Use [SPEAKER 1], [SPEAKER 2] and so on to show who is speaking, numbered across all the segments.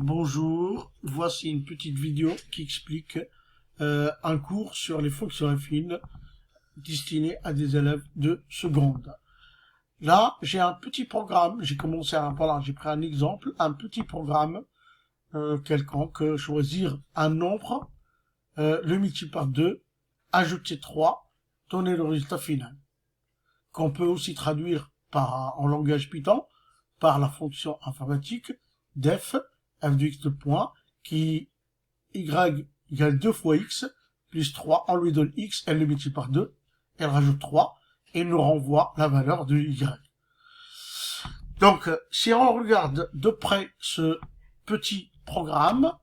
[SPEAKER 1] Bonjour, voici une petite vidéo qui explique un cours sur les fonctions affines destiné à des élèves de seconde. Là, j'ai un petit programme, j'ai commencé à, voilà, j'ai pris un exemple, un petit programme quelconque, choisir un nombre, le multiplier par 2, ajouter 3, donner le résultat final. Qu'on peut aussi traduire en langage Python par la fonction informatique def, f de x de point, qui y égale 2 fois x, plus 3, on lui donne x, elle le multiplie par 2, elle rajoute 3, et nous renvoie la valeur de y. Donc, si on regarde de près ce petit programme,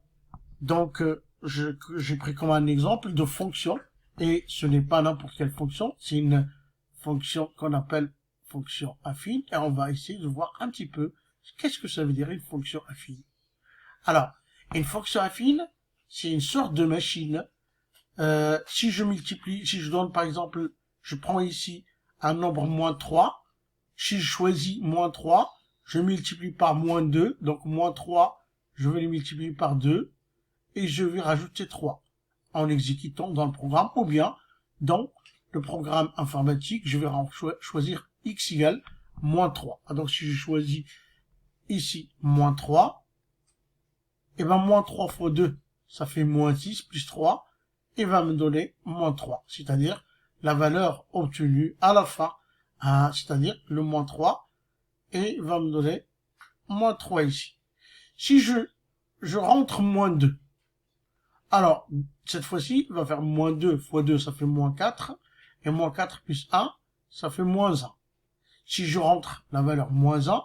[SPEAKER 1] donc j'ai pris comme un exemple de fonction, et ce n'est pas n'importe quelle fonction, c'est une fonction qu'on appelle fonction affine, et on va essayer de voir un petit peu qu'est-ce que ça veut dire une fonction affine. Alors, une fonction affine, c'est une sorte de machine. Si je donne par exemple, je prends ici un nombre moins 3, si je choisis moins 3, je multiplie par moins 2, donc moins 3, je vais le multiplier par 2, et je vais rajouter 3, en exécutant dans le programme, ou bien dans le programme informatique, je vais choisir x égale moins 3. Donc si je choisis ici moins 3, et bien moins 3 fois 2, ça fait moins 6 plus 3, et va me donner moins 3, c'est-à-dire la valeur obtenue à la fin, c'est-à-dire le moins 3, et va me donner moins 3 ici. Si je rentre moins 2, alors cette fois-ci, il va faire moins 2 fois 2, ça fait moins 4, et moins 4 plus 1, ça fait moins 1. Si je rentre la valeur moins 1,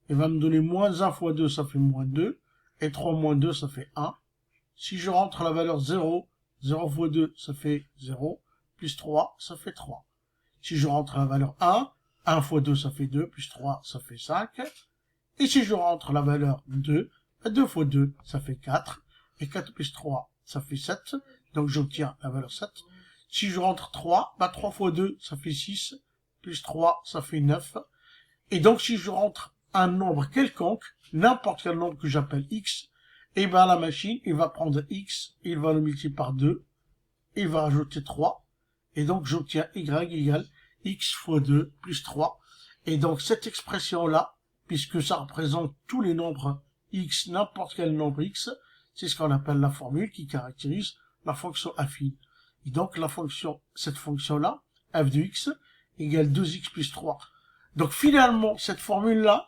[SPEAKER 1] il va me donner moins 1 fois 2, ça fait moins 2, et 3 moins 2, ça fait 1. Si je rentre la valeur 0, 0 fois 2, ça fait 0, plus 3, ça fait 3. Si je rentre la valeur 1, 1 fois 2, ça fait 2, plus 3, ça fait 5. Et si je rentre la valeur 2, 2 fois 2, ça fait 4, et 4 plus 3, ça fait 7, donc j'obtiens la valeur 7. Si je rentre 3, 3 fois 2, ça fait 6, plus 3, ça fait 9. Et donc si je rentre un nombre quelconque, n'importe quel nombre que j'appelle x, et bien la machine, il va prendre x, il va le multiplier par 2, il va rajouter 3, et donc j'obtiens y égale x fois 2 plus 3. Et donc cette expression-là, puisque ça représente tous les nombres x, n'importe quel nombre x, c'est ce qu'on appelle la formule qui caractérise la fonction affine. Et donc cette fonction-là, f de x, égale 2x plus 3. Donc finalement, cette formule-là,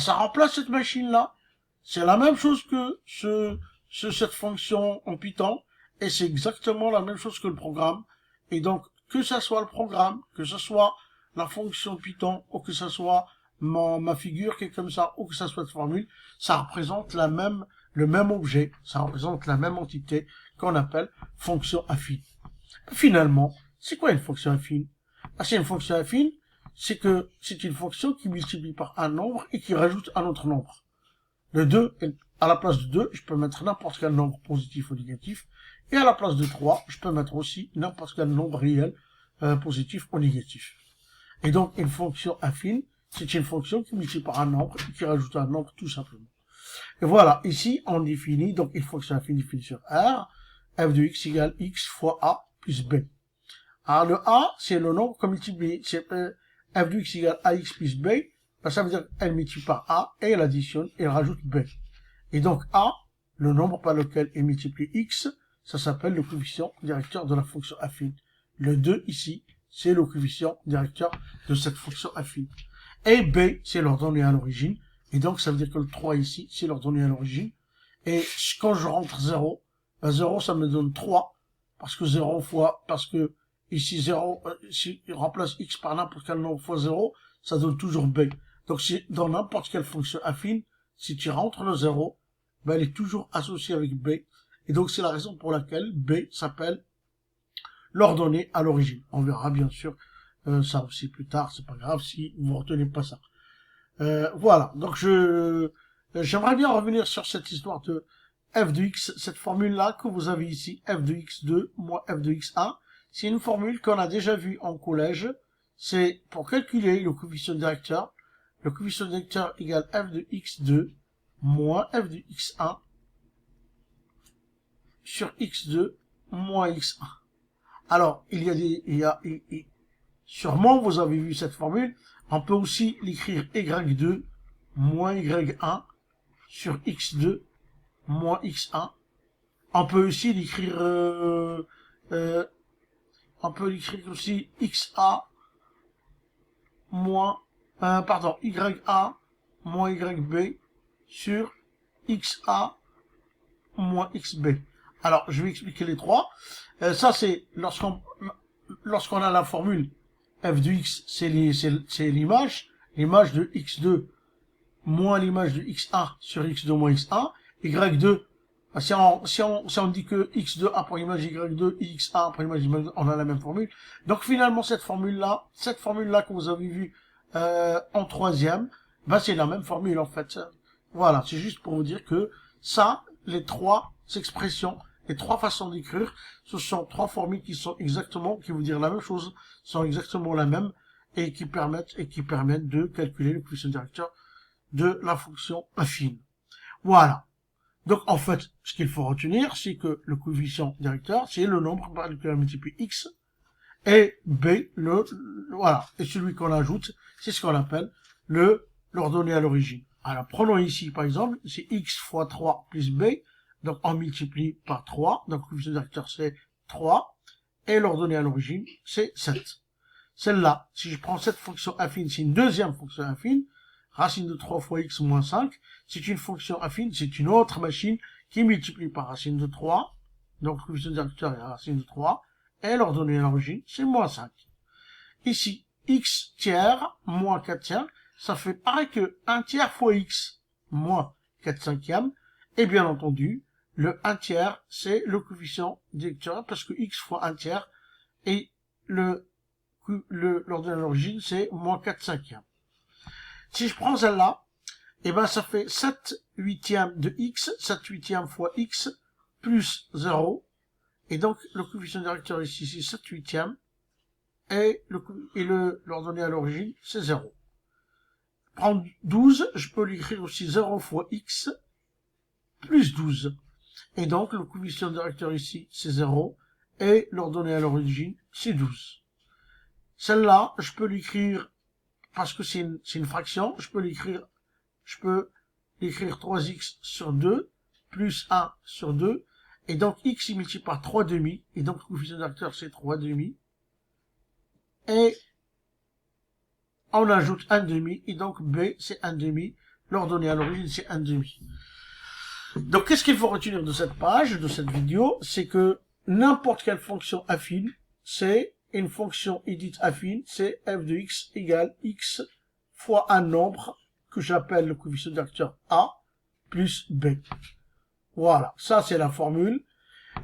[SPEAKER 1] ça remplace cette machine-là. C'est la même chose que cette fonction en Python, et c'est exactement la même chose que le programme. Et donc, que ça soit le programme, que ce soit la fonction Python, ou que ce soit ma figure qui est comme ça, ou que ça soit cette formule, ça représente le même objet, ça représente la même entité qu'on appelle fonction affine. Finalement, c'est quoi une fonction affine? C'est une fonction affine, c'est une fonction qui multiplie par un nombre et qui rajoute un autre nombre. Le 2, à la place de 2, je peux mettre n'importe quel nombre positif ou négatif, et à la place de 3, je peux mettre aussi n'importe quel nombre réel, positif ou négatif. Et donc, une fonction affine, c'est une fonction qui multiplie par un nombre et qui rajoute un nombre tout simplement. Et voilà, ici, on définit, donc une fonction affine définie sur R, f de x égale x fois a plus b. Alors, le a, c'est le nombre qu'on multiplie, c'est f de x égale ax plus b, ça veut dire qu'elle multiplie par a, et elle additionne, et elle rajoute b. Et donc a, le nombre par lequel elle multiplie x, ça s'appelle le coefficient directeur de la fonction affine. Le 2 ici, c'est le coefficient directeur de cette fonction affine. Et b, c'est l'ordonnée à l'origine, et donc ça veut dire que le 3 ici, c'est l'ordonnée à l'origine. Et quand je rentre 0, 0 ça me donne 3, parce que ici 0, si je remplace x par n'importe quel nombre fois 0, ça donne toujours b. Donc si dans n'importe quelle fonction affine, si tu rentres le 0, elle est toujours associée avec b. Et donc c'est la raison pour laquelle b s'appelle l'ordonnée à l'origine. On verra bien sûr ça aussi plus tard, c'est pas grave si vous ne retenez pas ça. Voilà, donc j'aimerais bien revenir sur cette histoire de f de x, cette formule-là que vous avez ici, f de x2 moins f de x1. C'est une formule qu'on a déjà vue en collège. C'est pour calculer le coefficient directeur. Le coefficient directeur égale f de x2 moins f de x1 sur x2 moins x1. Alors, sûrement vous avez vu cette formule. On peut aussi l'écrire y2 moins y1 sur x2 moins x1. On peut aussi l'écrire, aussi xa moins, ya moins yb sur xa moins xb. Alors, je vais expliquer les trois. Ça, c'est lorsqu'on a la formule f de x, c'est l'image de x2 moins l'image de x1 sur x2 moins x1, y2, si on dit que x2 a pour image y2, x1 a pour image y2, on a la même formule. Donc finalement, cette formule-là que vous avez vue en troisième, ben c'est la même formule en fait. Voilà, c'est juste pour vous dire que ça, les trois expressions, les trois façons d'écrire, ce sont trois formules qui vous dire la même chose, sont exactement la même, et qui permettent de calculer le coefficient directeur de la fonction affine. Voilà. Donc, en fait, ce qu'il faut retenir, c'est que le coefficient directeur, c'est le nombre par lequel on multiplie x, et b, voilà. Et celui qu'on ajoute, c'est ce qu'on appelle l'ordonnée à l'origine. Alors, prenons ici, par exemple, c'est x fois 3 plus b, donc on multiplie par 3, donc le coefficient directeur c'est 3, et l'ordonnée à l'origine, c'est 7. Celle-là, si je prends cette fonction affine, c'est une deuxième fonction affine, racine de 3 fois x moins 5, c'est une fonction affine, c'est une autre machine qui multiplie par racine de 3, donc le coefficient directeur est racine de 3, et l'ordonnée à l'origine, c'est moins 5. Ici, x tiers moins 4 tiers, ça fait pareil que 1 tiers fois x moins 4 cinquièmes, et bien entendu, le 1 tiers, c'est le coefficient directeur, parce que x fois 1 tiers, et l'ordonnée à l'origine, c'est moins 4 cinquièmes. Si je prends celle-là, eh ben, ça fait 7 huitièmes de x, 7 huitièmes fois x, plus 0. Et donc, le coefficient directeur ici, c'est 7 huitièmes. Et l'ordonnée à l'origine, c'est 0. Prendre 12, je peux l'écrire aussi 0 fois x, plus 12. Et donc, le coefficient directeur ici, c'est 0. Et l'ordonnée à l'origine, c'est 12. Celle-là, je peux l'écrire, parce que c'est une fraction, je peux l'écrire 3x sur 2, plus 1 sur 2, et donc x est multiplié par 3 demi, et donc le coefficient directeur c'est 3 demi, et on ajoute 1 demi, et donc b c'est 1 demi, l'ordonnée à l'origine c'est 1 demi. Donc qu'est-ce qu'il faut retenir de cette page, de cette vidéo, c'est que n'importe quelle fonction affine, c'est une fonction dite affine, c'est f de x égale x fois un nombre que j'appelle le coefficient directeur a plus b. Voilà, ça c'est la formule.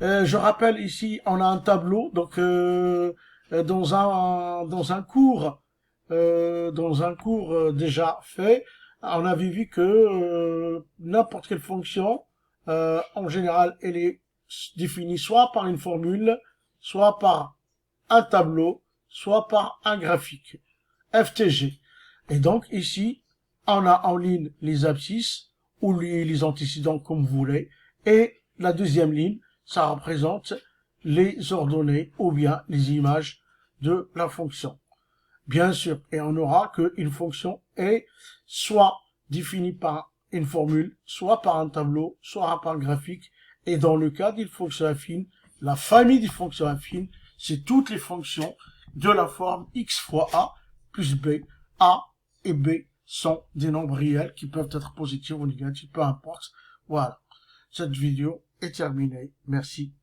[SPEAKER 1] Je rappelle ici, on a un tableau, donc dans un cours déjà fait, on avait vu que n'importe quelle fonction, en général, elle est définie soit par une formule, soit par un tableau, soit par un graphique, FTG. Et donc ici, on a en ligne les abscisses ou les antécédents comme vous voulez, et la deuxième ligne, ça représente les ordonnées ou bien les images de la fonction. Bien sûr, et on aura qu'une fonction est soit définie par une formule, soit par un tableau, soit par un graphique, et dans le cas d'une fonction affine, la famille des fonctions affines, c'est toutes les fonctions de la forme x fois a plus b. A et b sont des nombres réels qui peuvent être positifs ou négatifs, peu importe. Voilà. Cette vidéo est terminée. Merci.